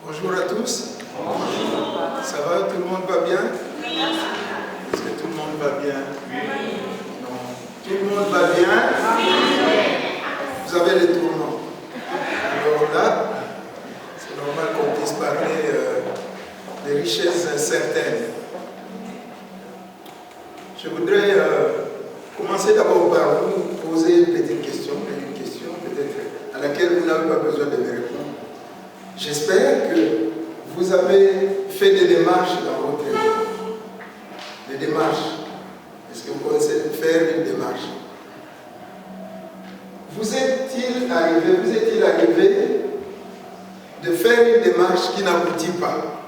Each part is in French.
Bonjour à tous. Bonjour. Ça va? Tout le monde va bien? Est-ce que tout le monde va bien? Non. Tout le monde va bien? Vous avez les tournants. Alors là, c'est normal qu'on puisse parler des richesses incertaines. Je voudrais commencer d'abord par vous poser une petite question, peut-être à laquelle vous n'avez pas besoin de me répondre. J'espère que vous avez fait des démarches dans votre vie. Des démarches. Est-ce que vous connaissez faire une démarche? Vous est-il arrivé de faire une démarche qui n'aboutit pas?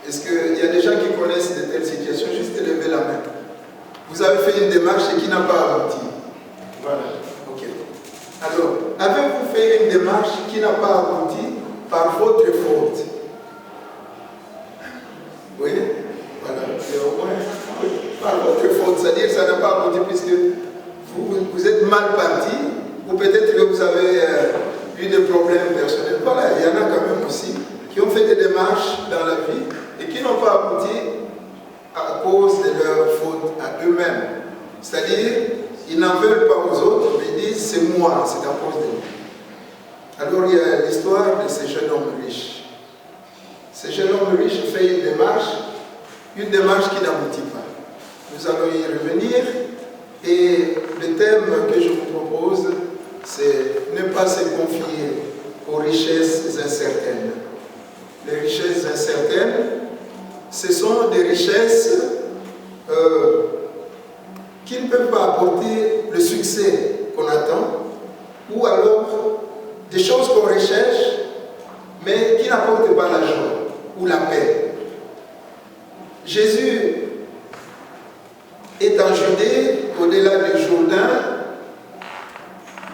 Est-ce qu'il y a des gens qui connaissent de telles situations? Juste lever la main. Vous avez fait une démarche et qui n'a pas abouti. Voilà. Ok. Alors, avez-vous fait une démarche qui n'a pas abouti par votre faute? Oui? Voilà. Et au moins, par votre faute, c'est-à-dire que ça n'a pas abouti puisque vous êtes mal parti, ou peut-être que vous avez eu des problèmes personnels. Voilà, il y en a quand même aussi qui ont fait des démarches dans la vie et qui n'ont pas abouti à cause de leur faute à eux-mêmes. C'est-à-dire, ils n'en veulent pas aux autres, mais ils disent c'est moi, c'est à cause de moi. Alors il y a l'histoire de ce jeune homme riche. Ce jeune homme riche fait une démarche qui n'aboutit pas. Nous allons y revenir et le thème que je vous propose, c'est ne pas se confier aux richesses incertaines. Les richesses incertaines, ce sont des richesses qui ne peuvent pas apporter le succès qu'on attend, ou alors des choses qu'on recherche, mais qui n'apportent pas la joie ou la paix. Jésus est en Judée, au-delà du Jourdain,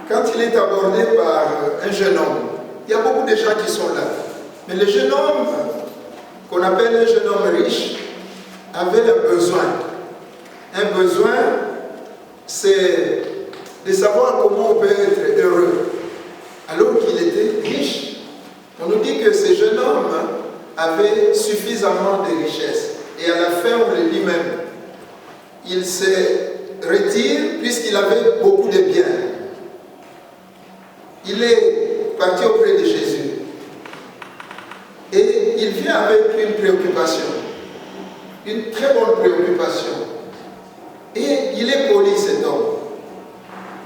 quand il est abordé par un jeune homme. Il y a beaucoup de gens qui sont là. Mais le jeune homme, qu'on appelle un jeune homme riche, avait un besoin. Un besoin, c'est de savoir comment on peut être heureux. Alors qu'il était riche, on nous dit que ce jeune homme avait suffisamment de richesses. Et à la fin, on le dit même, il se retire puisqu'il avait beaucoup de biens. Il est parti auprès de Jésus. Et il vient avec une préoccupation, une très bonne préoccupation. Et il est poli, cet homme.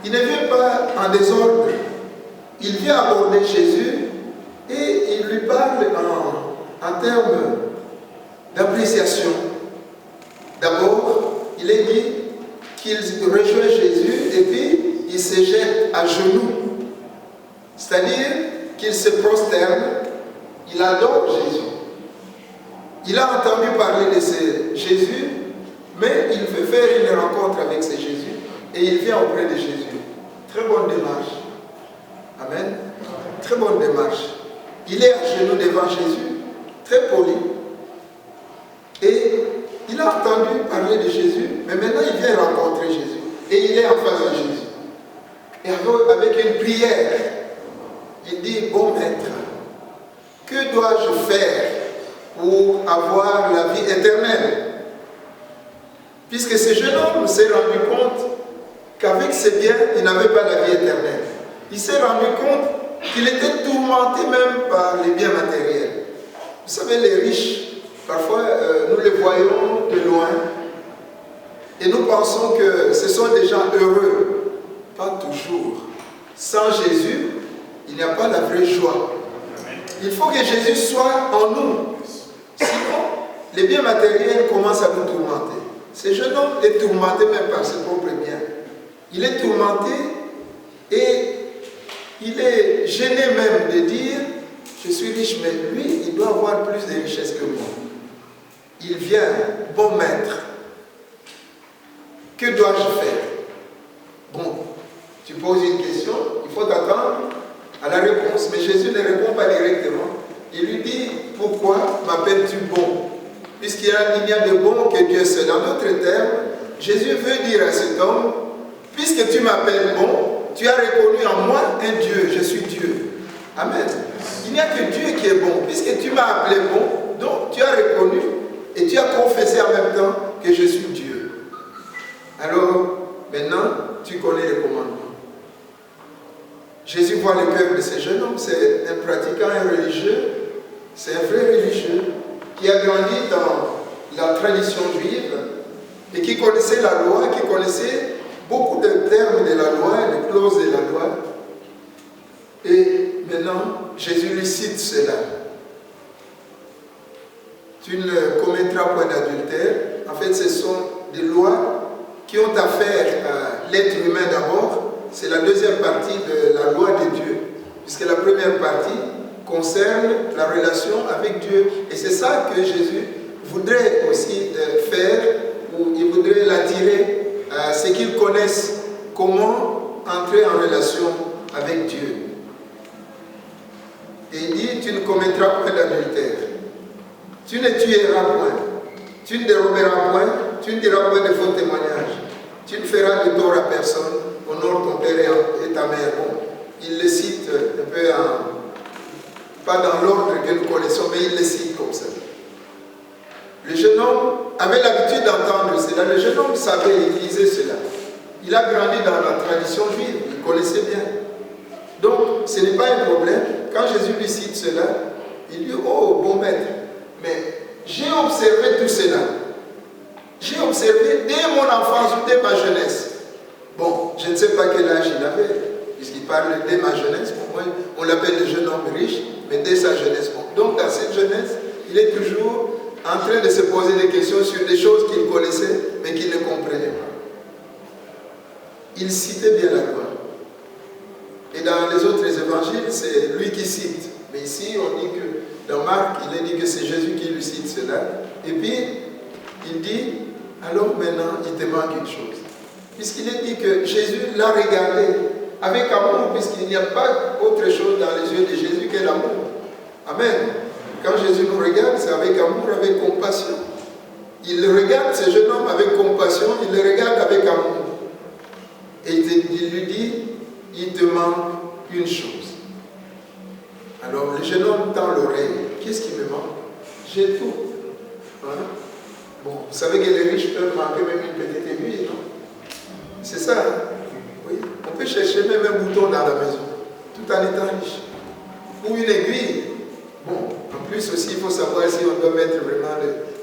Il ne vient pas en désordre. Il vient aborder Jésus et il lui parle en termes d'appréciation. D'abord, il est dit qu'il rejoint Jésus et puis il se jette à genoux. C'est-à-dire qu'il se prosterne, il adore Jésus. Il a entendu parler de ce Jésus, mais il veut faire une rencontre avec ce Jésus et il vient auprès de Jésus. Très bonne démarche. Amen. Très bonne démarche. Il est à genoux devant Jésus, très poli. Et il a entendu parler de Jésus, mais maintenant il vient rencontrer Jésus. Et il est en face de Jésus. Et avec une prière, il dit, bon maître, que dois-je faire pour avoir la vie éternelle? Puisque ce jeune homme s'est rendu compte qu'avec ses biens, il n'avait pas la vie éternelle. Il s'est rendu compte qu'il était tourmenté même par les biens matériels. Vous savez, les riches, parfois nous les voyons de loin et nous pensons que ce sont des gens heureux. Pas toujours. Sans Jésus, il n'y a pas la vraie joie. Il faut que Jésus soit en nous. Sinon, les biens matériels commencent à nous tourmenter. Ce jeune homme est tourmenté même par ses propres biens. Il est tourmenté et il est gêné même de dire je suis riche, mais lui, il doit avoir plus de richesses que moi. Il vient, bon maître, que dois-je faire? Bon, tu poses une question, il faut attendre à la réponse. Mais Jésus ne répond pas directement. Il lui dit, pourquoi m'appelles-tu bon? Puisqu'il y a de bon que Dieu seul. En d'autres termes, Jésus veut dire à cet homme, puisque tu m'appelles bon, tu as reconnu en moi un Dieu, je suis Dieu. Amen. Il n'y a que Dieu qui est bon. Puisque tu m'as appelé bon, donc tu as reconnu et tu as confessé en même temps que je suis Dieu. Alors, maintenant, tu connais les commandements. Jésus voit le cœur de ce jeune homme, c'est un pratiquant, un religieux, c'est un vrai religieux qui a grandi dans la tradition juive et qui connaissait la loi, qui connaissait beaucoup de termes de la loi, de clauses de la loi. Et maintenant, Jésus lui cite cela. Tu ne commettras point d'adultère. En fait, ce sont des lois qui ont affaire à l'être humain d'abord. C'est la deuxième partie de la loi de Dieu. Puisque la première partie concerne la relation avec Dieu. Et c'est ça que Jésus voudrait aussi faire, ou il voudrait l'attirer à ce qu'ils connaissent comment entrer en relation avec Dieu. Et il dit, tu ne commettras point d'adultère. Tu ne tueras point. Tu ne déroberas point. Tu ne diras point de faux témoignages. Tu ne feras de tort à personne. Honore ton père et ta mère. Bon, il le cite un peu pas dans l'ordre que nous connaissons, mais il le cite comme ça. Le jeune homme avait l'habitude d'entendre cela. Le jeune homme savait, il disait cela. Il a grandi dans la tradition juive, il connaissait bien. Donc, ce n'est pas un problème. Quand Jésus lui cite cela, il dit, oh, bon maître, mais j'ai observé tout cela. J'ai observé dès mon enfance ou dès ma jeunesse. Bon, je ne sais pas quel âge il avait, puisqu'il parle dès ma jeunesse. Pour moi, on l'appelle le jeune homme riche, mais dès sa jeunesse. Bon. Donc, dans cette jeunesse, il est toujours en train de se poser des questions sur des choses qu'il connaissait, mais qu'il ne comprenait pas. Il citait bien la loi. Et dans les autres évangiles, c'est lui qui cite. Mais ici, on dit que, dans Marc, il est dit que c'est Jésus qui lui cite cela. Et puis, il dit, alors maintenant, il te manque une chose. Puisqu'il est dit que Jésus l'a regardé avec amour, puisqu'il n'y a pas autre chose dans les yeux de Jésus que l'amour. Amen. Quand Jésus nous regarde, c'est avec amour, avec compassion. Il regarde ce jeune homme avec compassion, il le regarde avec amour. Et il lui dit, il te manque une chose. Alors le jeune homme tend l'oreille. Qu'est-ce qui me manque? J'ai tout. Hein? Bon, vous savez que les riches peuvent manquer même une petite aiguille, non? C'est ça, hein? Oui. On peut chercher même un bouton dans la maison, tout en étant riche. Ou une aiguille. Bon, en plus aussi, il faut savoir si on doit mettre vraiment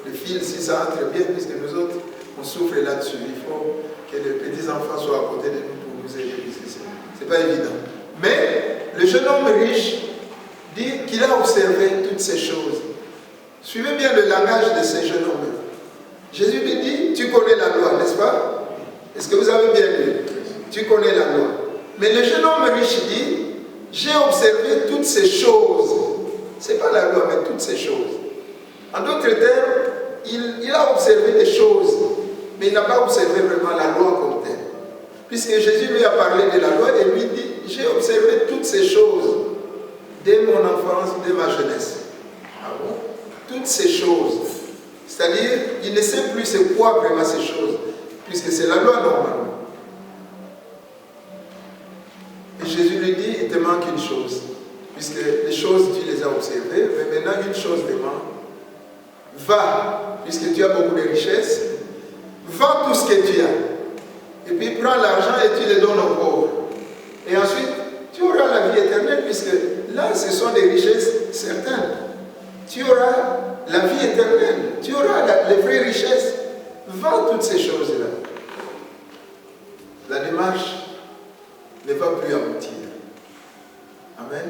le fil, si ça entre bien, puisque nous autres, on souffre là-dessus. Il faut que les petits-enfants soient à côté de nous pour nous aider, puisque ce n'est pas évident. Mais le jeune homme riche dit qu'il a observé toutes ces choses. Suivez bien le langage de ces jeunes hommes. Jésus lui dit, tu connais la loi, n'est-ce pas? Est-ce que vous avez bien lu? Tu connais la loi. Mais le jeune homme riche dit, j'ai observé toutes ces choses. Ce n'est pas la loi, mais toutes ces choses. En d'autres termes, il a observé des choses, mais il n'a pas observé vraiment la loi comme telle. Puisque Jésus lui a parlé de la loi et lui dit, j'ai observé toutes ces choses dès mon enfance, dès ma jeunesse. Ah bon? Toutes ces choses. C'est-à-dire, il ne sait plus c'est quoi vraiment ces choses, puisque c'est la loi normalement. Et Jésus lui dit, il te manque une chose, puisque les choses tu les as observées, mais maintenant une chose te manque. Va, puisque tu as beaucoup de richesses, vends tout ce que tu as, et puis prends l'argent et tu le donnes aux pauvres. Et ensuite, tu auras la vie éternelle, puisque là, ce sont des richesses certaines. Tu auras la vie éternelle, tu auras les vraies richesses. Vends toutes ces choses-là. La démarche ne va plus aboutir. Amen.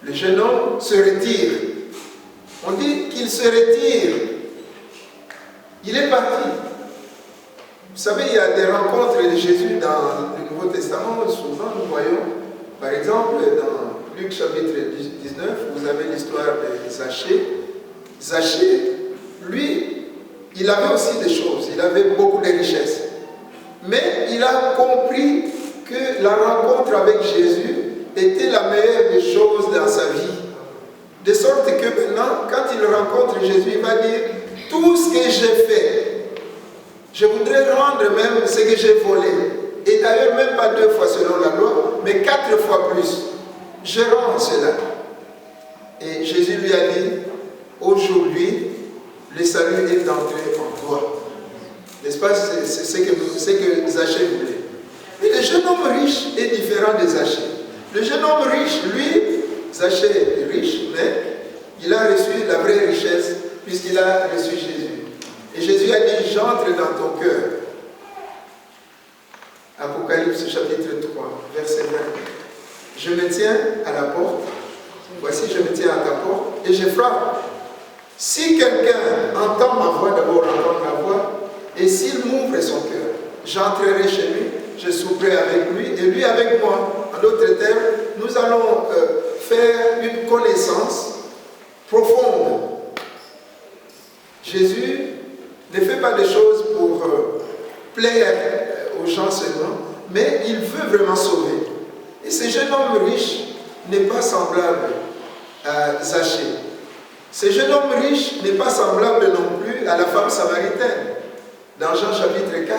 Le jeune homme se retire. On dit qu'il se retire. Il est parti. Vous savez, il y a des rencontres de Jésus dans le Nouveau Testament. Souvent, nous voyons, par exemple, dans Luc chapitre 19, vous avez l'histoire de Zachée. Zachée, lui, il avait aussi des choses. Il avait beaucoup de richesses. Mais il a compris que la rencontre avec Jésus était la meilleure des choses dans sa vie. De sorte que maintenant, quand il rencontre Jésus, il va dire, tout ce que j'ai fait, je voudrais rendre même ce que j'ai volé. Et d'ailleurs, même pas 2 fois selon la loi, mais 4 fois plus. gérant cela. Et Jésus lui a dit, aujourd'hui, le salut est entré en toi. N'est-ce pas? C'est ce que Zachée voulait. Mais le jeune homme riche est différent de Zachée. Le jeune homme riche, lui, Zachée est riche, mais il a reçu la vraie richesse puisqu'il a reçu Jésus. Et Jésus a dit, j'entre dans ton cœur. Apocalypse chapitre 3, verset 20. Je me tiens à la porte. Voici, je me tiens à ta porte et je frappe. Si quelqu'un entend ma voix, d'abord entend ma voix, et s'il m'ouvre son cœur, j'entrerai chez lui, je souperai avec lui et lui avec moi. En d'autres termes, nous allons faire une connaissance profonde. Jésus ne fait pas des choses pour plaire aux gens seulement, mais il veut vraiment sauver. Et ce jeune homme riche n'est pas semblable à Zachée. Ce jeune homme riche n'est pas semblable non plus à la femme samaritaine. Dans Jean chapitre 4,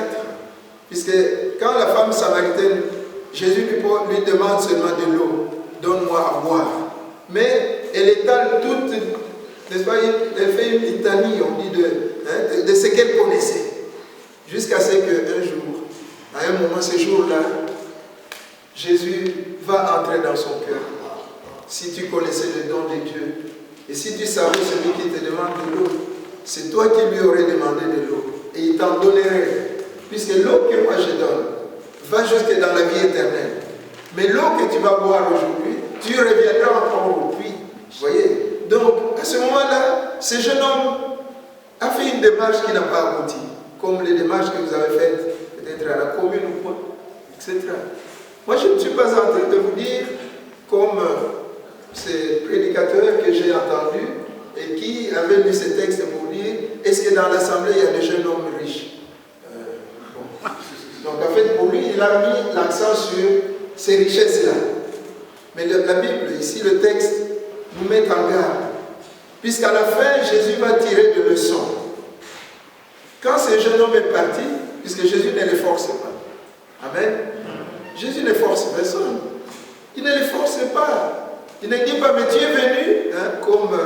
puisque quand la femme samaritaine, Jésus lui demande seulement de l'eau, donne-moi à boire. Mais elle étale toute, n'est-ce pas, elle fait une litanie, on dit, de ce qu'elle connaissait. Jusqu'à ce qu'un jour, à un moment, ce jour-là, Jésus va entrer dans son cœur. Si tu connaissais le don de Dieu, et si tu savais celui qui te demande de l'eau, c'est toi qui lui aurais demandé de l'eau. Et il t'en donnerait. Puisque l'eau que moi je donne va jusque dans la vie éternelle. Mais l'eau que tu vas boire aujourd'hui, tu reviendras encore au puits. Vous voyez? Donc, à ce moment-là, ce jeune homme a fait une démarche qui n'a pas abouti. Comme les démarches que vous avez faites, peut-être à la commune ou quoi, etc. Moi, je ne suis pas en train de vous dire, comme ces prédicateurs que j'ai entendus et qui avaient lu ces textes pour dire, est-ce que dans l'assemblée, il y a des jeunes hommes riches? Bon. Donc, en fait, pour lui, il a mis l'accent sur ces richesses-là. Mais la Bible, ici, le texte, nous met en garde. Puisqu'à la fin, Jésus va tirer des leçons. Quand ce jeune homme est parti, puisque Jésus ne les force pas. Amen. Jésus ne force personne. Il ne les force pas. Il ne dit pas, mais tu es venu, hein, comme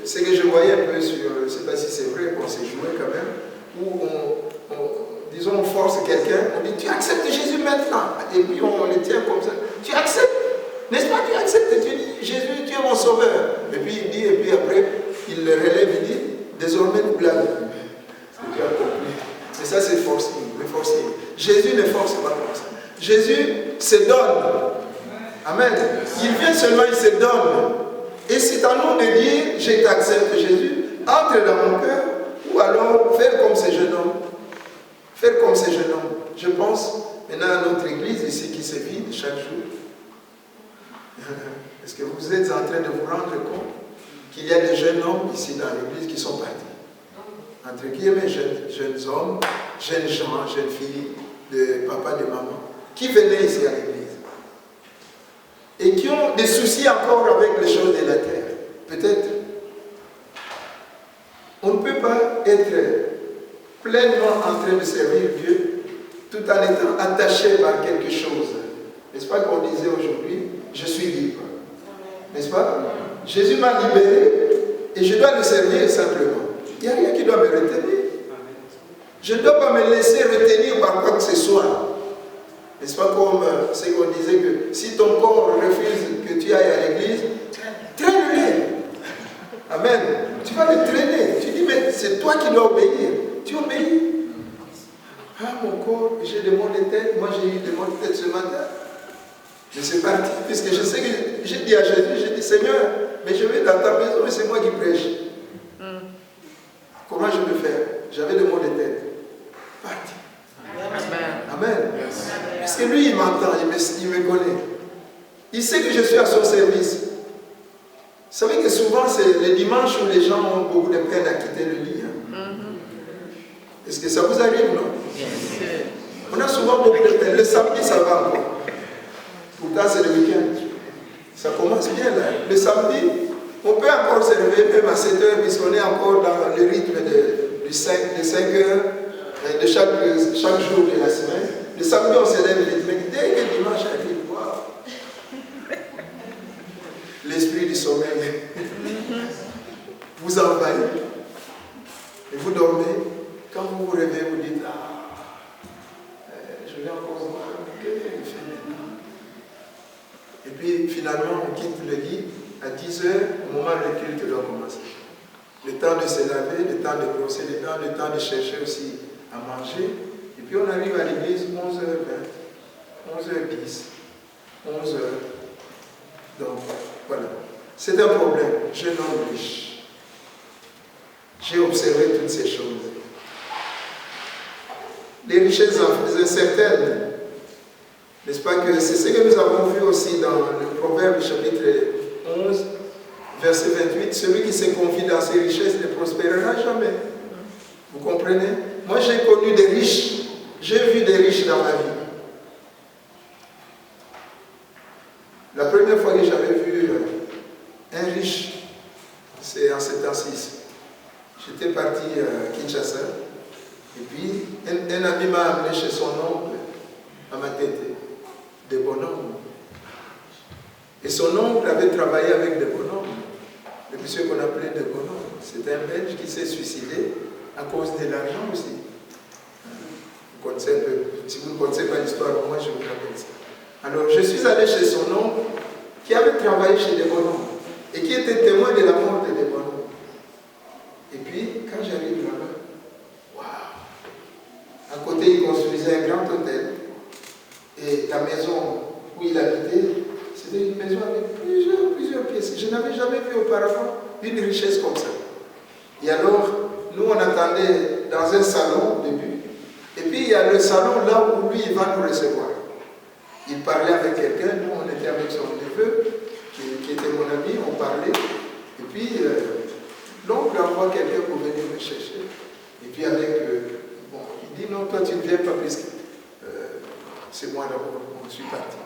ce que je voyais un peu sur, je ne sais pas si c'est vrai, qu'on s'est joué quand même, où disons, on force quelqu'un, on dit, tu acceptes Jésus maintenant. Et puis on le tient comme ça. Tu acceptes, n'est-ce pas? Tu acceptes, tu dis, Jésus, tu es mon sauveur. Et puis il dit, et puis après, il le relève, il dit, désormais nous blâme. Et ça, c'est le forcing. Jésus ne force pas comme ça. Jésus se donne. Amen. Il vient seulement, il se donne. Et c'est à nous de dire, je t'accepte Jésus, entre dans mon cœur, ou alors faire comme ce jeune homme. Faire comme ce jeune homme. Je pense maintenant à notre église ici qui se vide chaque jour. Est-ce que vous êtes en train de vous rendre compte qu'il y a des jeunes hommes ici dans l'église qui sont partis? Entre guillemets, jeunes hommes, jeunes gens, jeunes filles, de papa, de maman, qui venaient ici à l'église et qui ont des soucis encore avec les choses de la terre. Peut-être. On ne peut pas être pleinement en train de servir Dieu tout en étant attaché par quelque chose. N'est-ce pas qu'on disait aujourd'hui, je suis libre. N'est-ce pas? Jésus m'a libéré et je dois le servir simplement. Il n'y a rien qui doit me retenir. Je ne dois pas me laisser retenir par quoi que ce soit. N'est-ce pas comme ce qu'on disait que si ton corps refuse que tu ailles à l'église, traîne-le. Amen. Tu vas le traîner. Tu dis, mais c'est toi qui dois obéir. Tu obéis. Ah, mon corps, j'ai des maux de tête. Moi, j'ai eu des maux de tête ce matin. Je suis parti, puisque je sais que j'ai dit à Jésus, j'ai dit, Seigneur, mais je vais dans ta maison et c'est moi qui prêche. Comment je peux faire? J'avais des maux de tête. Parti. Amen. Yes. Puisque lui, il m'entend, il me connaît. Il sait que je suis à son service. Vous savez que souvent, c'est les dimanches où les gens ont beaucoup de peine à quitter le lit. Est-ce que ça vous arrive, non? Yes. On a souvent beaucoup de peine. Le samedi, ça va encore. Pourtant, c'est le week-end. Ça commence bien là. Le samedi, on peut encore se réveiller même à 7 h, puisqu'on est encore dans le rythme de 5 heures de chaque jour de la semaine. Le samedi, on se lève vite. Mais dès que le dimanche arrive, wow. l'esprit du sommeil vous envahit. Et vous dormez. Quand vous vous réveillez, vous dites, je vais encore voir, qu'est-ce qu'il fait maintenant? Et puis finalement, on quitte le lit à 10 heures, au moment où le culte doit commencer. Le temps de se laver, le temps de brosser les dents, le temps de chercher aussi à manger. Et puis on arrive à l'église 11h20, 11h10, 11h. Donc voilà. C'est un problème. Jeune homme riche. J'ai observé toutes ces choses. Les richesses incertaines. N'est-ce pas que c'est ce que nous avons vu aussi dans le Proverbe chapitre 11, verset 28. Celui qui se confie dans ses richesses ne prospérera jamais. Vous comprenez? Moi j'ai connu des riches. J'ai vu des riches dans ma vie. La première fois que j'avais vu un riche, c'est en 76. J'étais parti à Kinshasa. Et puis, un ami m'a amené chez son oncle à ma tête, des bonhommes. Et son oncle avait travaillé avec des bonhommes, le monsieur qu'on appelait des bonhommes. C'était un Belge qui s'est suicidé à cause de l'argent aussi. Vous connaissez un peu. Si vous ne connaissez pas l'histoire, moi je vous rappelle ça. Alors, je suis allé chez son oncle qui avait travaillé chez des bonhommes et qui était témoin de la mort des bonhommes. Et puis, quand j'arrive là-bas, à côté, il construisait un grand hôtel. Et la maison où il habitait, c'était une maison avec plusieurs pièces. Je n'avais jamais vu auparavant une richesse comme ça. Et alors, nous, on attendait dans un salon au début. Et puis, il y a le salon là où lui, il va nous recevoir. Il parlait avec quelqu'un. Nous, on était avec son neveu, qui était mon ami. On parlait. Et puis, l'oncle envoie quelqu'un pour venir me chercher. Et puis, avec... il dit non, toi tu ne viens pas puisque c'est moi d'abord, je suis parti.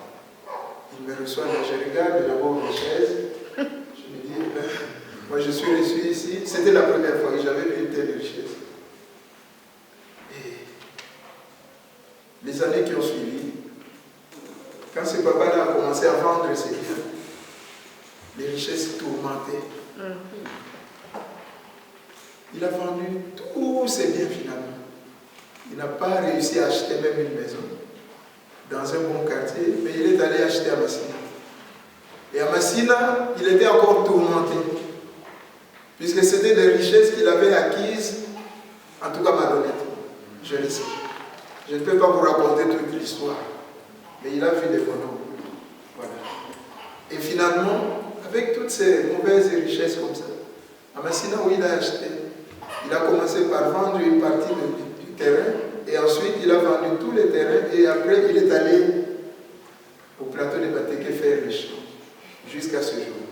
Il me reçoit, je regarde d'abord mes chaises, je me dis, moi je suis reçu ici, c'était la première fois que j'avais vu une telle richesse. Et les années qui ont suivi, quand ce papa-là a commencé à vendre ses biens, les richesses tourmentaient. Il a vendu tous ses biens finalement. Il n'a pas réussi à acheter même une maison dans un bon quartier, mais il est allé acheter à Massina. Et à Massina, il était encore tourmenté, puisque c'était des richesses qu'il avait acquises, en tout cas malhonnêtement. Je le sais. Je ne peux pas vous raconter toute l'histoire, mais il a vu des bonhommes. Voilà. Et finalement, avec toutes ces mauvaises richesses comme ça, à Massina où il a acheté, il a commencé par vendre une partie du terrain, et ensuite il a vendu tous les terrains, et après il est allé au plateau de Batéké faire les champs. Jusqu'à ce jour,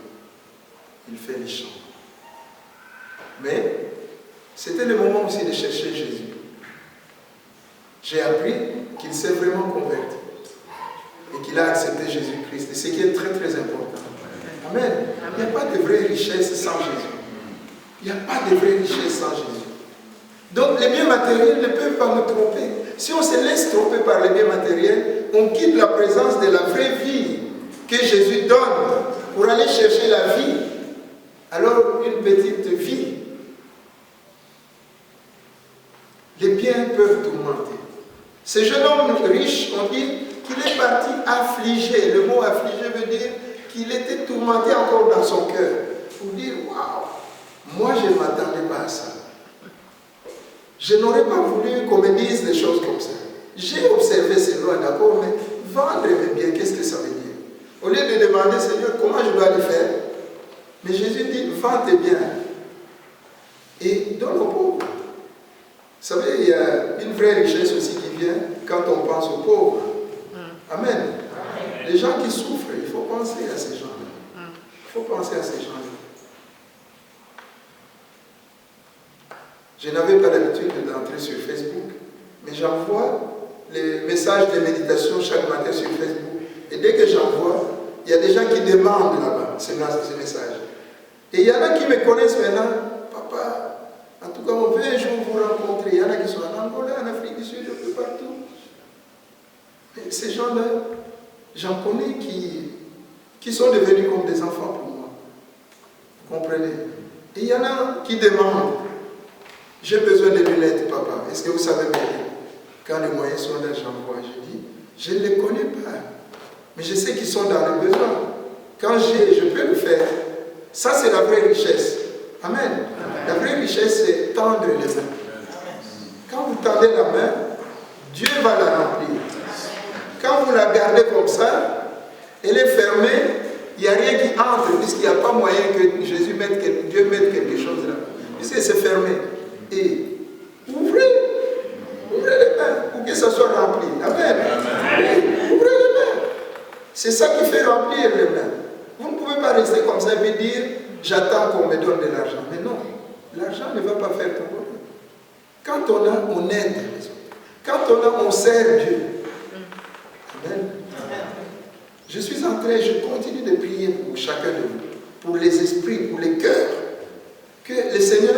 il fait les champs. Mais c'était le moment aussi de chercher Jésus. J'ai appris qu'il s'est vraiment converti et qu'il a accepté Jésus-Christ. Et ce qui est très très important. Amen. Il n'y a pas de vraie richesse sans Jésus. Il n'y a pas de vraie richesse sans Jésus. Donc les biens matériels ne peuvent pas nous tromper. Si on se laisse tromper par les biens matériels, on quitte la présence de la vraie vie que Jésus donne pour aller chercher la vie. Alors une petite vie. Les biens peuvent tourmenter. Ce jeune homme riche, on dit qu'il est parti affligé. Le mot affligé veut dire qu'il était tourmenté encore dans son cœur. Pour dire, waouh, moi je ne m'attendais pas à ça. Je n'aurais pas voulu qu'on me dise des choses comme ça. J'ai observé ces lois, d'accord, mais vendre mes biens, qu'est-ce que ça veut dire? Au lieu de demander, Seigneur, comment je dois le faire? Mais Jésus dit, vends tes biens et donne aux pauvres. Vous savez, il y a une vraie richesse aussi qui vient quand on pense aux pauvres. Amen. Les gens qui souffrent, il faut penser à ces gens-là. Il faut penser à ces gens-là. Je n'avais pas l'habitude d'entrer sur Facebook, mais j'envoie les messages de méditation chaque matin sur Facebook. Et dès que j'envoie, il y a des gens qui demandent là-bas ces messages. Et il y en a qui me connaissent maintenant. Papa, en tout cas, on veut un jour vous rencontrer. Il y en a qui sont en Angola, en Afrique du Sud, un peu partout. Et ces gens-là, j'en connais qui sont devenus comme des enfants pour moi. Comprenez? Et il y en a qui demandent, j'ai besoin de lunettes, papa. Est-ce que vous savez m'aider? Quand les moyens sont là, j'envoie. Je dis, je ne les connais pas. Mais je sais qu'ils sont dans le besoin. Quand j'ai, je peux le faire. Ça, c'est la vraie richesse. Amen. La vraie richesse, c'est tendre les mains. Quand vous tendez la main, Dieu va la remplir. Quand vous la gardez comme ça, elle est fermée, il n'y a rien qui entre, puisqu'il n'y a pas moyen que Jésus mette, Dieu mette quelque chose là. Puisque c'est fermé. Et ouvrez les mains pour que ça soit rempli. Amen. Ouvrez les mains. C'est ça qui fait remplir les mains. Vous ne pouvez pas rester comme ça et dire, j'attends qu'on me donne de l'argent. Mais non, l'argent ne va pas faire ton bonheur. Quand on a, on aide les autres. Quand on a, on sert Dieu. Amen. Je suis en train, je continue de prier pour chacun de vous, pour les esprits, pour les cœurs. Que le Seigneur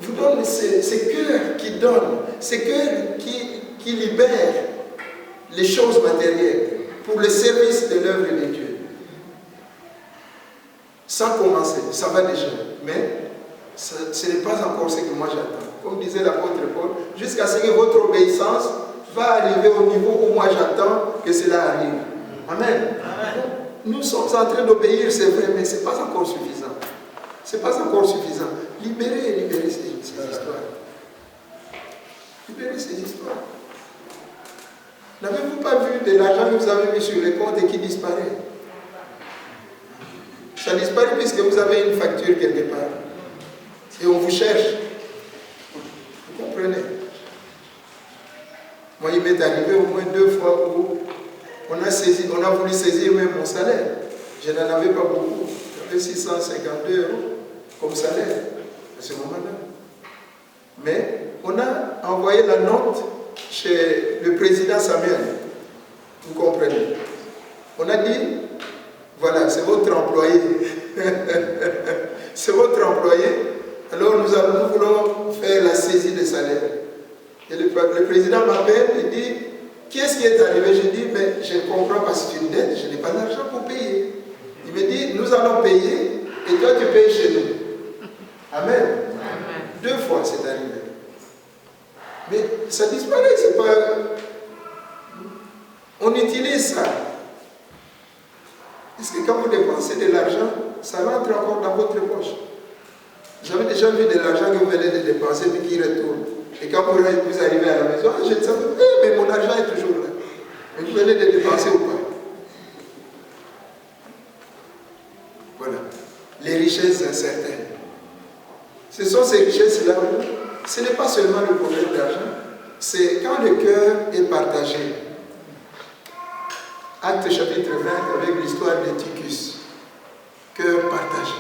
vous donne ces cœurs qui donnent, ces cœurs qui libèrent les choses matérielles pour le service de l'œuvre de Dieu. Sans commencer, ça va déjà, mais ce n'est pas encore ce que moi j'attends. Comme disait l'apôtre Paul, jusqu'à ce que votre obéissance va arriver au niveau où moi j'attends que cela arrive. Amen. Nous sommes en train d'obéir, c'est vrai, mais ce n'est pas encore suffisant. Ce n'est pas encore suffisant. Libérez ces histoires. Libérez ces histoires. N'avez-vous pas vu de l'argent que vous avez mis sur les comptes et qui disparaît? Ça disparaît puisque vous avez une facture quelque part. Et on vous cherche. Vous comprenez? Moi, il m'est arrivé au moins 2 fois où on a voulu saisir même mon salaire. Je n'en avais pas beaucoup. J'avais 652 € comme salaire à ce moment-là. Mais on a envoyé la note chez le président Samuel. Vous comprenez? On a dit, voilà, c'est votre employé. C'est votre employé. Alors nous voulons faire la saisie des salaires. Et le président m'appelle et dit, qu'est-ce qui est arrivé? Je dis, mais je ne comprends pas, c'est une dette, je n'ai pas d'argent pour payer. Il me dit, nous allons payer et toi tu payes chez nous. Amen. Amen. 2 fois c'est arrivé. Mais ça disparaît, c'est pas... On utilise ça. Parce que quand vous dépensez de l'argent, ça rentre encore dans votre poche. J'avais déjà vu de l'argent que vous venez de dépenser et qui retourne. Et quand vous arrivez à la maison, je ne savais pas, mais mon argent est toujours là. Mais vous venez de dépenser ou pas? Voilà. Les richesses incertaines. Ce sont ces richesses-là. Ce n'est pas seulement le problème d'argent, c'est quand le cœur est partagé. Acte chapitre 20 avec l'histoire de Tychus. Cœur partagé.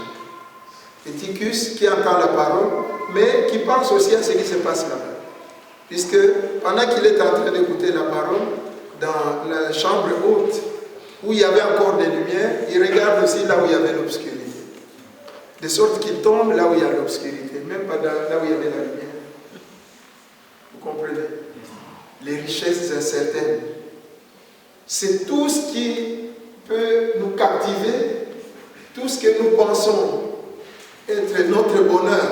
Et Tychus qui entend la parole, mais qui pense aussi à ce qui se passe là-bas. Puisque pendant qu'il est en train d'écouter la parole, dans la chambre haute, où il y avait encore des lumières, il regarde aussi là où il y avait l'obscurité. De sorte qu'il tombe là où il y a l'obscurité, même pas là où il y avait la lumière. Vous comprenez? Les richesses incertaines. C'est tout ce qui peut nous captiver, tout ce que nous pensons être notre bonheur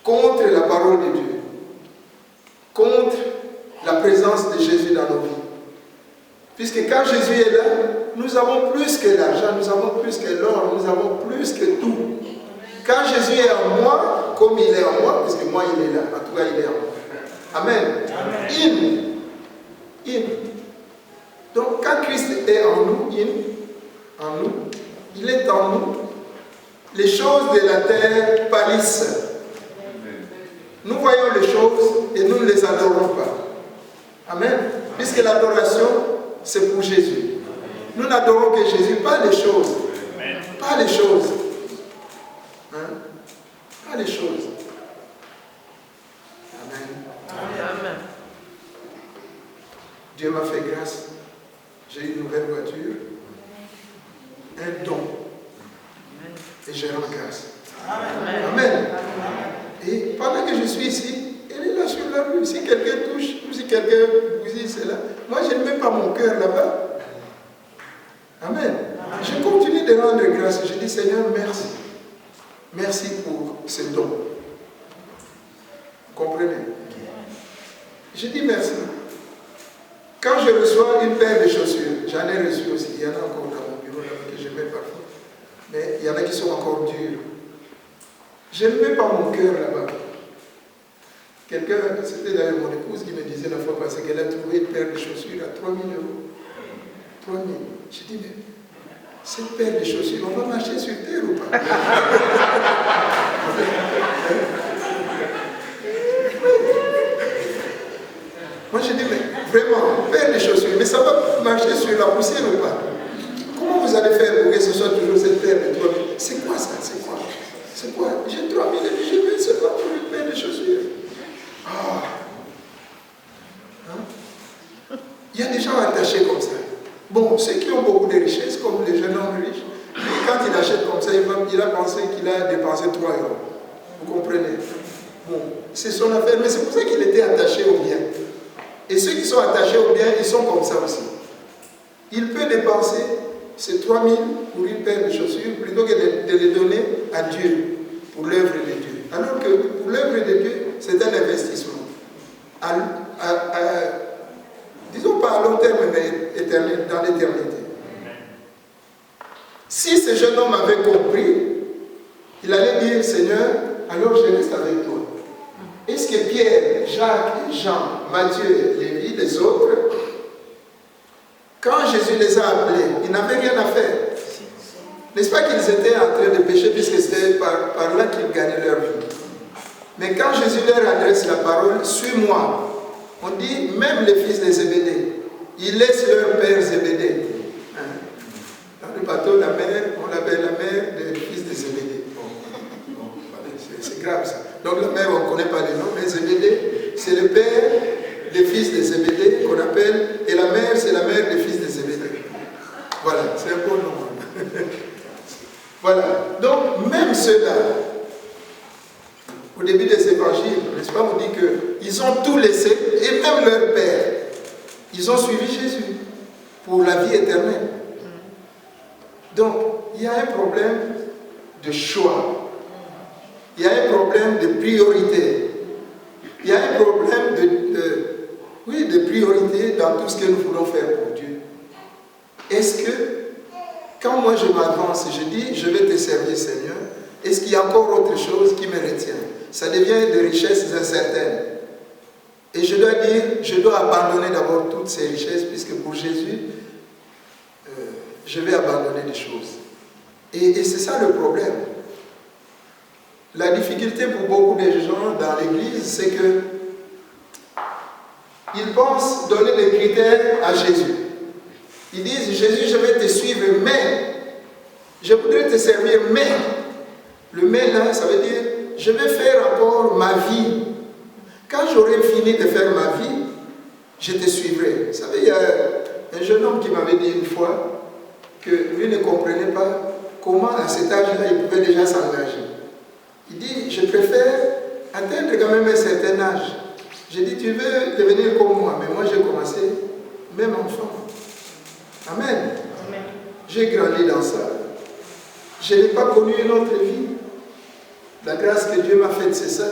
contre la parole de Dieu, contre la présence de Jésus dans nos vies. Puisque quand Jésus est là, nous avons plus que l'argent, nous avons plus que l'or, nous avons plus que tout. Quand Jésus est en moi, comme il est en moi, puisque moi il est là, en tout cas il est en moi. Amen. In. Donc quand Christ est en nous, il est en nous, les choses de la terre pâlissent. Nous voyons les choses et nous ne les adorons pas. Amen. Puisque l'adoration, c'est pour Jésus. Nous n'adorons que Jésus, pas les choses. Pas les choses. Hein? Pas les choses. Amen. Amen. Dieu m'a fait grâce. J'ai une nouvelle voiture. Un don. Et je rends grâce. Amen. Amen. Et pendant que je suis ici, elle est là sur la rue. Si quelqu'un touche, ou si quelqu'un vous dit c'est là, moi je ne mets pas mon cœur là-bas. Amen. Je continue de rendre grâce. Je dis Seigneur, merci. merci pour ce don. Vous comprenez? Je dis merci. Quand je reçois une paire de chaussures, j'en ai reçu aussi, il y en a encore dans mon bureau que je mets parfois, mais il y en a qui sont encore durs. Je ne mets pas mon cœur là-bas. Quelqu'un, c'était d'ailleurs mon épouse qui me disait la fois passée qu'elle a trouvé une paire de chaussures à 3 000 euros. 3 000. J'ai dit, mais cette paire de chaussures, on va marcher sur terre ou pas? Moi j'ai dit, mais vraiment, paire de chaussures, mais ça va marcher sur la poussière ou pas? Comment vous allez faire pour que ce soit toujours cette paire de 3 000? C'est quoi ça? C'est quoi? C'est quoi? J'ai 3 000 et puis je vais seulement pour une paire de chaussures. Ah. Hein? Il y a des gens attachés comme ça. Bon, ceux qui ont beaucoup de richesses, comme les jeunes hommes riches, quand il achète comme ça, il a pensé qu'il a dépensé 3 euros. Vous comprenez? Bon, c'est son affaire, mais c'est pour ça qu'il était attaché au bien. Et ceux qui sont attachés au bien, ils sont comme ça aussi. Il peut dépenser ces 3 000 pour une paire de chaussures plutôt que de les donner à Dieu, pour l'œuvre de Dieu. Alors que pour l'œuvre de Dieu, c'est un investissement. Disons pas à long terme, mais éternel, dans l'éternité. Si ce jeune homme avait compris, il allait dire, Seigneur, alors je reste avec toi. Est-ce que Pierre, Jacques, Jean, Matthieu, Lévi, les autres, quand Jésus les a appelés, ils n'avaient rien à faire? N'est-ce pas qu'ils étaient en train de pécher puisque c'était par là qu'ils gagnaient leur vie? Mais quand Jésus leur adresse la parole, suis-moi, on dit même les fils de Zébédée, ils laissent leur père Zébédée. Dans le bateau, la mère, on l'appelle la mère des fils de Zébédée. C'est grave ça. Donc la mère, on ne connaît pas le nom, mais Zébédée, c'est le père des fils de Zébédée qu'on appelle, et la mère, c'est la mère des fils de Zébédée. Voilà, c'est un bon nom. Voilà. Donc, même ceux-là, au début des évangiles, n'est-ce pas, on dit qu'ils ont tout laissé, et même leur père, ils ont suivi Jésus pour la vie éternelle. Donc, il y a un problème de choix. Il y a un problème de priorité. Il y a un problème de priorité dans tout ce que nous voulons faire pour Dieu. Est-ce que, quand moi je m'avance et je dis, je vais te servir Seigneur, est-ce qu'il y a encore autre chose qui me retient? Ça devient des richesses incertaines. Et je dois dire, je dois abandonner d'abord toutes ces richesses, puisque pour Jésus, je vais abandonner des choses. Et c'est ça le problème. La difficulté pour beaucoup de gens dans l'Église, c'est que ils pensent donner des critères à Jésus. Ils disent, Jésus, je vais te suivre, mais je voudrais te servir, mais le mais là, ça veut dire, je vais faire encore ma vie. Quand j'aurai fini de faire ma vie, je te suivrai. Vous savez, il y a un jeune homme qui m'avait dit une fois que lui ne comprenait pas comment à cet âge-là il pouvait déjà s'engager. Il dit, je préfère atteindre quand même un certain âge. J'ai dit, tu veux devenir comme moi, mais moi j'ai commencé même enfant. Amen. Amen. J'ai grandi dans ça. Je n'ai pas connu une autre vie. La grâce que Dieu m'a faite, c'est ça.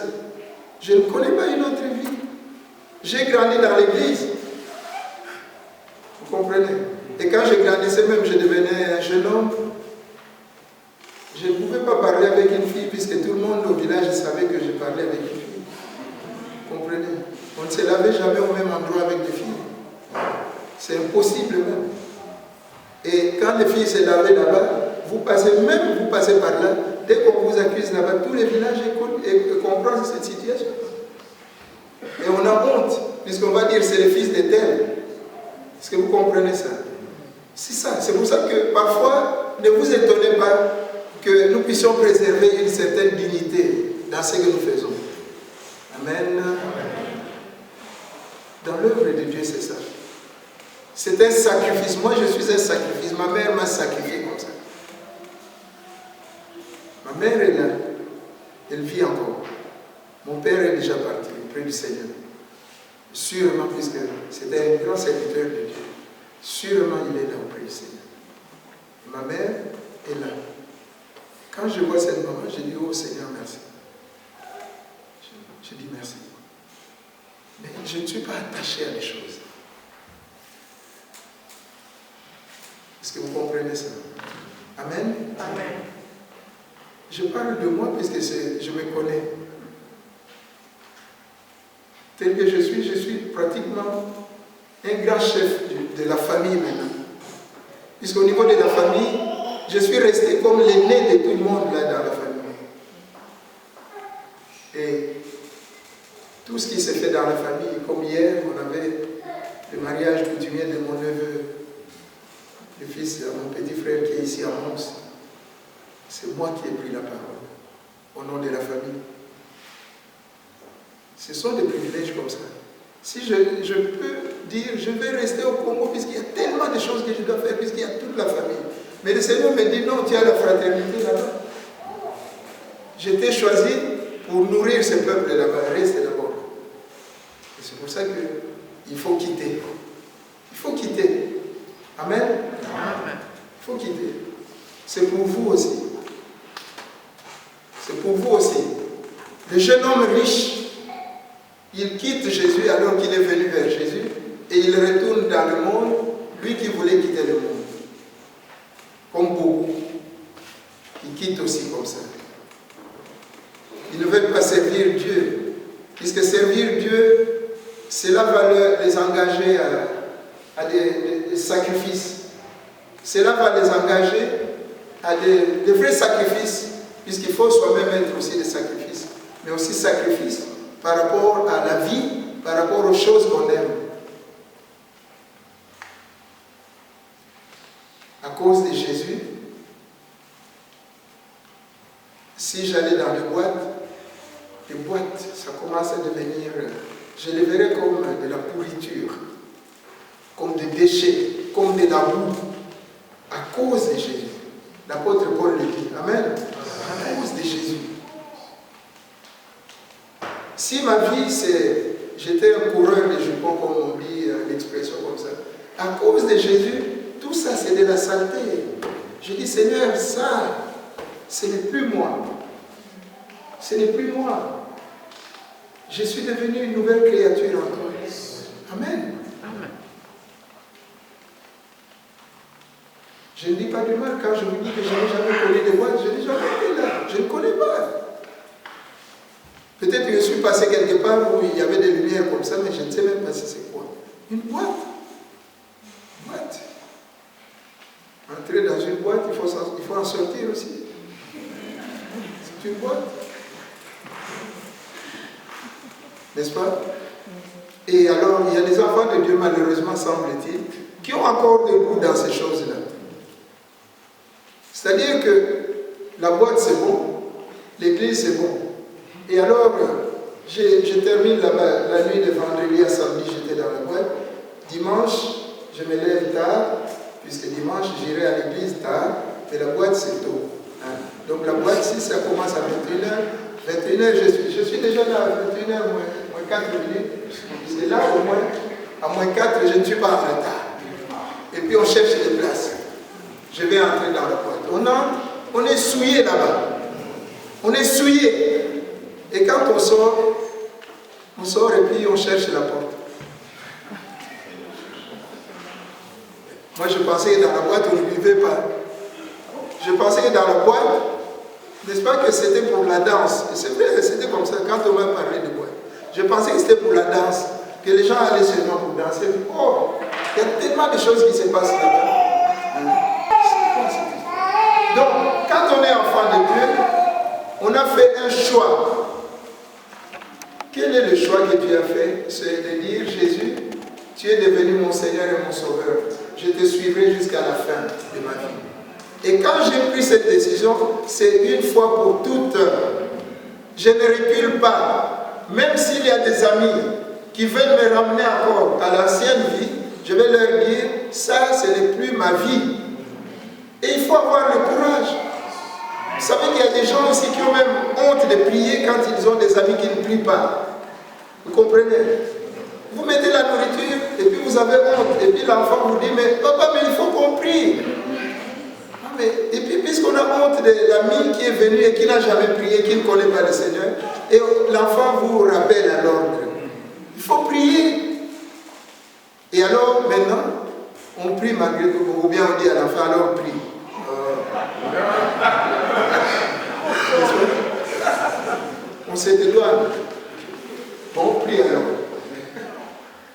Je ne connais pas une autre vie. J'ai grandi dans l'église. Vous comprenez? Et quand je grandissais même, je devenais un jeune homme. Je ne pouvais pas parler avec une fille puisque tout le monde au village savait que je parlais avec une fille. Vous comprenez? On ne se lavait jamais au même endroit avec des filles. C'est impossible même. Et quand les filles se lavaient là-bas, vous passez par là, dès qu'on vous accuse là-bas, tous les villages écoutent et comprennent cette situation. Et on a honte, puisqu'on va dire c'est le fils de tel. Est-ce que vous comprenez ça? C'est ça. C'est pour ça que parfois, ne vous étonnez pas que nous puissions préserver une certaine dignité dans ce que nous faisons. Amen. Dans l'œuvre de Dieu, c'est ça. C'est un sacrifice. Moi, je suis un sacrifice. Ma mère m'a sacrifié comme ça. Ma mère est là. Elle vit encore. Mon père est déjà parti près du Seigneur. Sûrement, puisque c'était un grand serviteur de Dieu. Sûrement, il est là auprès du Seigneur. Ma mère est là. Quand je vois cette maman, je dis, oh Seigneur, merci. Je dis merci. Mais je ne suis pas attaché à des choses. Est-ce que vous comprenez ça? Amen. Amen. Je parle de moi puisque je me connais. Tel que je suis pratiquement un grand chef de la famille maintenant. Puisqu'au niveau de la famille, je suis resté comme l'aîné de tout le monde là dans la famille. Et tout ce qui s'est fait dans la famille, comme hier, on avait le mariage coutumier de mon neveu, le fils de mon petit frère qui est ici à Mons. C'est moi qui ai pris la parole au nom de la famille. Ce sont des privilèges comme ça. Si je peux dire, je vais rester au Congo puisqu'il y a tellement de choses que je dois faire, puisqu'il y a toute la famille. Mais le Seigneur me dit, non, tu as la fraternité là-bas. Je t'ai choisi pour nourrir ce peuple là-bas. Reste d'abord. Et c'est pour ça qu'il faut quitter. Il faut quitter. Amen. Amen. Il faut quitter. C'est pour vous aussi. C'est pour vous aussi. Le jeune homme riche, il quitte Jésus alors qu'il est venu vers Jésus et il retourne dans le monde, lui qui voulait quitter le monde. Comme beaucoup, qui quittent aussi comme ça. Ils ne veulent pas servir Dieu, puisque servir Dieu, cela va les engager à des sacrifices. Cela va les engager à des vrais sacrifices, puisqu'il faut soi-même être aussi des sacrifices, mais aussi sacrifices par rapport à la vie, par rapport aux choses qu'on aime. À cause de Jésus, si j'allais dans les boîtes, ça commence à devenir, je les verrais comme de la pourriture, comme des déchets, comme de la boue, à cause de Jésus. L'apôtre Paul le dit. Amen. À cause de Jésus. Si ma vie, j'étais un coureur de jupons, comme on dit l'expression comme ça, à cause de Jésus, tout ça c'est de la saleté. Je dis, Seigneur, ça, ce n'est plus moi. Ce n'est plus moi. Je suis devenu une nouvelle créature en toi. Amen. Amen. Je ne dis pas du mal quand je vous dis que je n'ai jamais connu des boîtes. Je dis, jamais été là. Je ne connais pas. Peut-être que je suis passé quelque part où il y avait des lumières comme ça, mais je ne sais même pas si c'est quoi. Une boîte. Une boîte. Entrer dans une boîte, il faut en sortir aussi. C'est une boîte. N'est-ce pas? Et alors, il y a des enfants de Dieu, malheureusement, semble-t-il, qui ont encore des goûts dans ces choses-là. C'est-à-dire que la boîte, c'est bon. L'église, c'est bon. Et alors, je termine la nuit de vendredi à samedi, j'étais dans la boîte. Dimanche, je me lève tard, puisque dimanche, j'irai à l'église tard, et la boîte, c'est tôt. Hein? Donc la boîte, si ça commence à 21h, 21h, je suis déjà là à 21h, moins 4 minutes. C'est là, au moins, à moins 4, je ne suis pas en retard. Et puis on cherche des places. Je vais entrer dans la boîte. On est souillé là-bas. On est souillé. Et quand on sort et puis on cherche la porte. Moi, je pensais que dans la boîte, on ne vivait pas. Je pensais que dans la boîte, n'est-ce pas que c'était pour la danse. Et c'est vrai, c'était comme ça quand on m'a parlé de boîte. Je pensais que c'était pour la danse, que les gens allaient seulement pour danser. Oh, il y a tellement de choses qui se passent là-bas. Donc, quand on est enfant de Dieu, on a fait un choix. Quel est le choix que tu as fait? C'est de dire, Jésus, tu es devenu mon Seigneur et mon Sauveur. Je te suivrai jusqu'à la fin de ma vie. Et quand j'ai pris cette décision, c'est une fois pour toutes. Je ne recule pas. Même s'il y a des amis qui veulent me ramener encore à l'ancienne vie, je vais leur dire, ça, ce n'est plus ma vie. Et il faut avoir le courage. Vous savez qu'il y a des gens aussi qui ont même honte de prier quand ils ont des amis qui ne prient pas. Vous comprenez? Vous mettez la nourriture et puis vous avez honte. Et puis l'enfant vous dit, mais papa, mais il faut qu'on prie. mais, et puis puisqu'on a honte de l'ami qui est venu et qui n'a jamais prié, qui ne connaît pas le Seigneur, et l'enfant vous rappelle à l'ordre. Il faut prier. Et alors, maintenant, on prie malgré tout, ou bien on dit à l'enfant, alors prie. On se dédouane. On prie alors.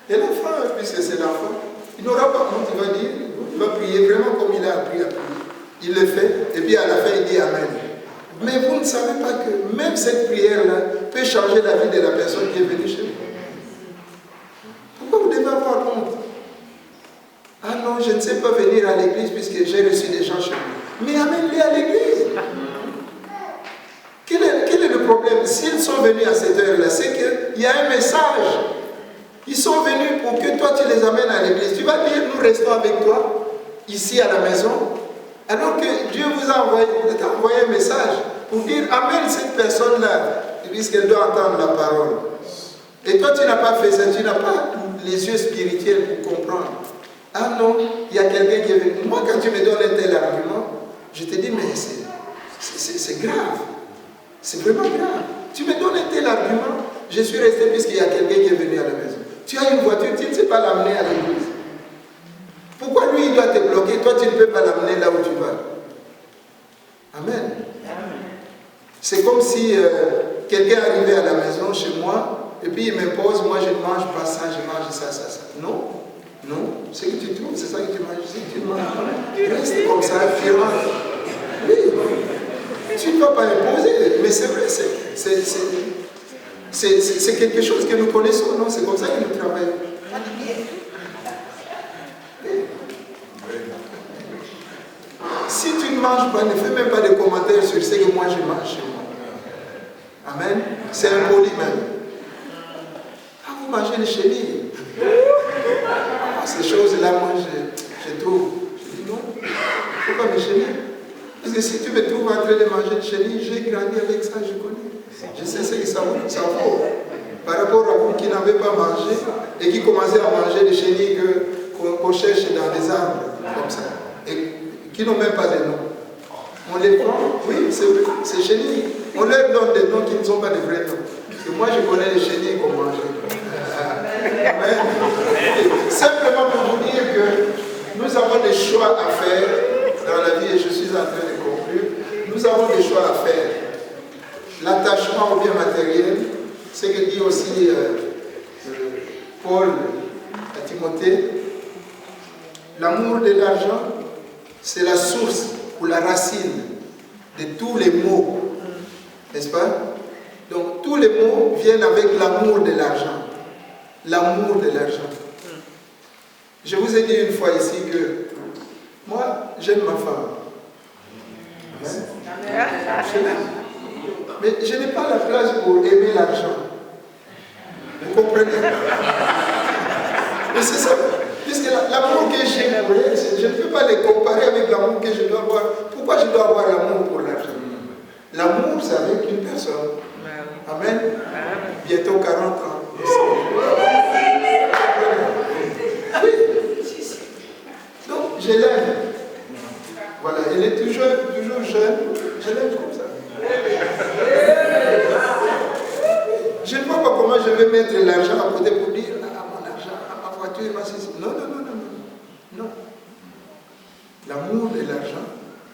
Et l'enfant, puisque c'est l'enfant, il n'aura pas honte, il va dire, il va prier vraiment comme il a appris à prier. Il le fait, et puis à la fin, il dit Amen. Mais vous ne savez pas que même cette prière-là peut changer la vie de la personne qui est venue chez vous. Pourquoi vous devez avoir honte? Ah non, je ne sais pas venir à l'église puisque j'ai reçu des gens chez moi. Mais amène-les à l'église. Quel est le problème? S'ils sont venus à cette heure-là, c'est qu'il y a un message. Ils sont venus pour que toi tu les amènes à l'église. Tu vas dire, nous restons avec toi, ici à la maison, alors que Dieu vous a envoyé un message pour dire, amène cette personne-là, puisqu'elle doit entendre la parole. Et toi tu n'as pas fait ça, tu n'as pas les yeux spirituels pour comprendre. Ah non, il y a quelqu'un qui est venu. Moi, quand tu me donnes un tel argument, je te dis, mais c'est grave. C'est vraiment grave. Tu me donnes un tel argument, je suis resté puisqu'il y a quelqu'un qui est venu à la maison. Tu as une voiture, tu ne sais pas l'amener à l'église. Pourquoi lui, il doit te bloquer? Toi, tu ne peux pas l'amener là où tu vas. Amen. C'est comme si quelqu'un arrivait à la maison chez moi, et puis il m'impose, moi je ne mange pas ça, je mange ça. Non. Non, ce que tu trouves, c'est ça que tu manges. Si tu manges, reste comme ça, tu rentres. Oui, tu ne vas pas imposer, mais c'est vrai, c'est quelque chose que nous connaissons, non? C'est comme ça que nous travaillons. Si tu ne manges pas, ne fais même pas de commentaires sur ce que moi je mange chez moi. Amen. C'est impoli même. Ah, vous mangez les chenilles. Ces choses-là, moi, je trouve. Je dis non, il ne faut pas me chenilles. Parce que si tu me trouves en train de manger une chenille, j'ai grandi avec ça, je connais. Je sais ce que ça vaut. Par rapport à vous qui n'avez pas mangé et qui commencez à manger des chenilles qu'on cherche dans les arbres, comme ça, et qui n'ont même pas de nom. On les prend, oui, c'est chenilles. On leur donne des noms qui ne sont pas des vrais noms. Parce que moi, je connais les chenilles qu'on mange. Amen. Simplement pour vous dire que nous avons des choix à faire dans la vie et je suis en train de conclure. Nous avons des choix à faire. L'attachement au bien matériel, c'est que dit aussi Paul à Timothée, l'amour de l'argent, c'est la source ou la racine de tous les maux. N'est-ce pas? Donc tous les maux viennent avec l'amour de l'argent. L'amour de l'argent. Je vous ai dit une fois ici que moi, j'aime ma femme. Je l'aime. Mais je n'ai pas la place pour aimer l'argent. Vous comprenez? Mais c'est ça. Puisque l'amour que j'ai pour elle, je ne peux pas les comparer avec l'amour que je dois avoir. Pourquoi je dois avoir l'amour pour l'argent? L'amour, c'est avec une personne. Amen. Bientôt 40 ans. Oui. Donc, je l'aime. Voilà, elle est toujours jeune. Je l'aime comme ça. Je ne vois pas comment je vais mettre l'argent à côté pour dire mon argent, ma voiture, ma ceci. Non. Non. L'amour de l'argent,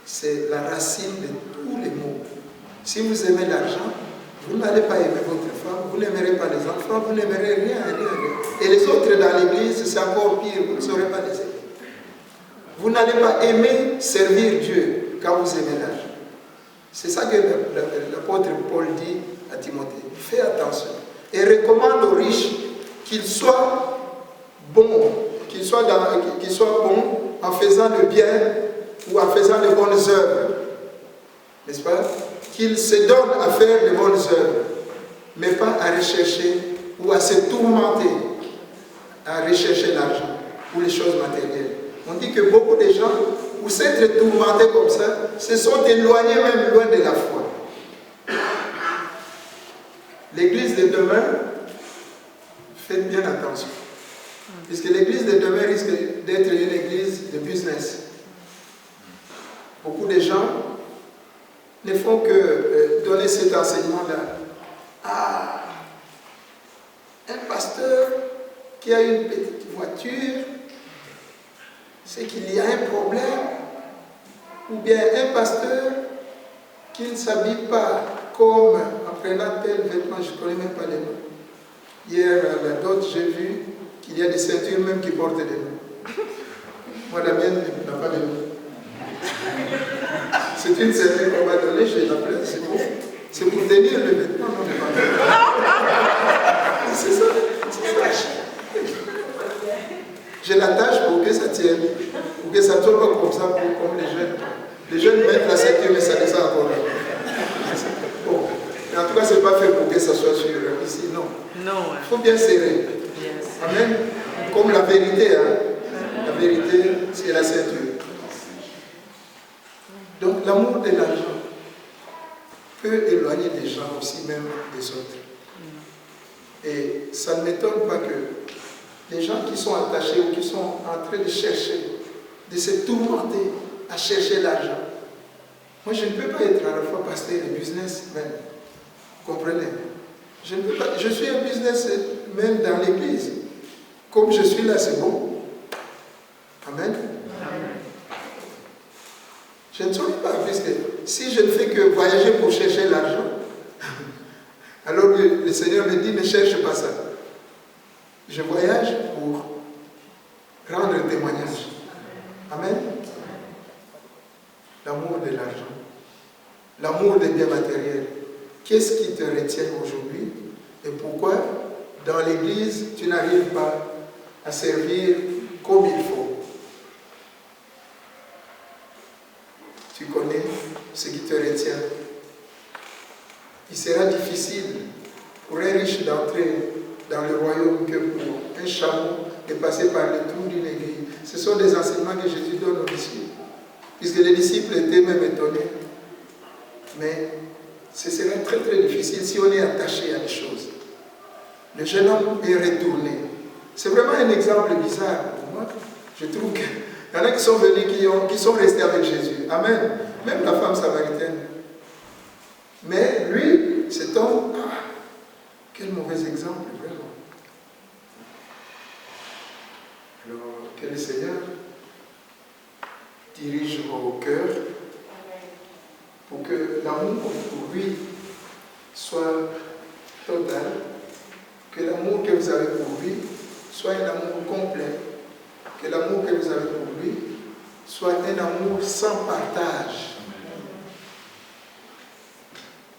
c'est la racine de tous les maux. Si vous aimez l'argent, vous n'allez pas aimer votre femme, vous n'aimerez pas les enfants, vous n'aimerez rien. Et les autres dans l'église, c'est encore pire, vous ne saurez pas les aimer. Vous n'allez pas aimer servir Dieu quand vous aimez l'argent. C'est ça que l'apôtre Paul dit à Timothée. Fais attention. Et recommande aux riches qu'ils soient bons, qu'ils soient bons en faisant le bien ou en faisant de bonnes œuvres. N'est-ce pas? Qu'ils se donnent à faire de bonnes œuvres, mais pas à rechercher ou à se tourmenter, à rechercher l'argent ou les choses matérielles. On dit que beaucoup de gens, pour s'être tourmentés comme ça, se sont éloignés même loin de la foi. L'église de demain, faites bien attention. Puisque l'église de demain risque d'être une église de business. Beaucoup de gens ne font que donner cet enseignement-là. Ah, un pasteur qui a une petite voiture, c'est qu'il y a un problème. Ou bien un pasteur qui ne s'habille pas comme en prenant tel vêtement, je ne connais même pas les noms. Hier, à la dot, j'ai vu qu'il y a des ceintures même qui portent des noms. Moi, la mienne n'a pas de nom. C'est une ceinture qu'on va donner, je l'appelle, c'est bon. C'est pour tenir le vêtement, non, c'est ça. Je l'attache pour que ça tienne, pour que ça ne soit pas comme ça, comme les jeunes. Les jeunes mettent la ceinture, mais ça descend encore. Bon. En tout cas, ce n'est pas fait pour que ça soit sur ici, non. Non. Il faut bien serrer. Yes. Amen. Comme la vérité, hein. La vérité, c'est la ceinture. Donc, l'amour de l'argent peut éloigner des gens aussi, même des autres. Et ça ne m'étonne pas que les gens qui sont attachés ou qui sont en train de chercher, de se tourmenter à chercher l'argent. Moi, je ne peux pas être à la fois pasteur et businessman. Vous comprenez? Je ne peux pas. Je suis un businessman dans l'église. Comme je suis là, c'est bon. Amen. Je ne saurais pas, puisque si je ne fais que voyager pour chercher l'argent, alors le Seigneur me dit, ne cherche pas ça. Je voyage pour rendre témoignage. Amen. L'amour de l'argent, l'amour des biens matériels. Qu'est-ce qui te retient aujourd'hui et pourquoi dans l'église tu n'arrives pas à servir comme il faut? Tu connais ce qui te retient. Il sera difficile pour un riche d'entrer dans le royaume que pour un chameau de passer par le trou d'une aiguille. Ce sont des enseignements que Jésus donne aux disciples. Puisque les disciples étaient même étonnés. Mais ce serait très très difficile si on est attaché à des choses. Le jeune homme est retourné. C'est vraiment un exemple bizarre pour moi. Je trouve qu'il y en a qui sont venus, qui sont restés avec Jésus. Amen. Même la femme samaritaine. Mais lui, cet homme, quel mauvais exemple, vraiment. Alors, que le Seigneur dirige vos cœurs pour que l'amour pour lui soit total, que l'amour que vous avez pour lui soit un amour complet, que l'amour que vous avez pour lui soit un amour sans partage.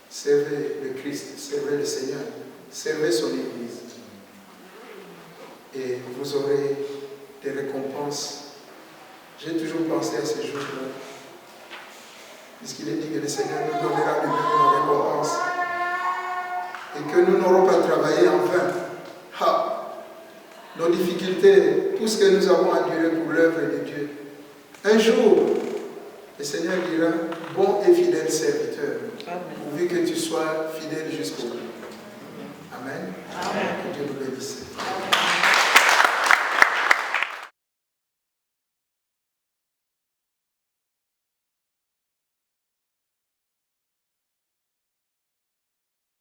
Servez le Christ, servez le Seigneur, servez son Église. Et vous aurez des récompenses. J'ai toujours pensé à ces jours-là. Puisqu'il est dit que le Seigneur nous donnera lui-même nos récompenses. Et que nous n'aurons pas travaillé en vain. Nos difficultés, tout ce que nous avons enduré pour l'œuvre de Dieu. Un jour, le Seigneur dira, bon et fidèle serviteur, pourvu que tu sois fidèle jusqu'au bout. Amen. Amen. Que Dieu nous bénisse.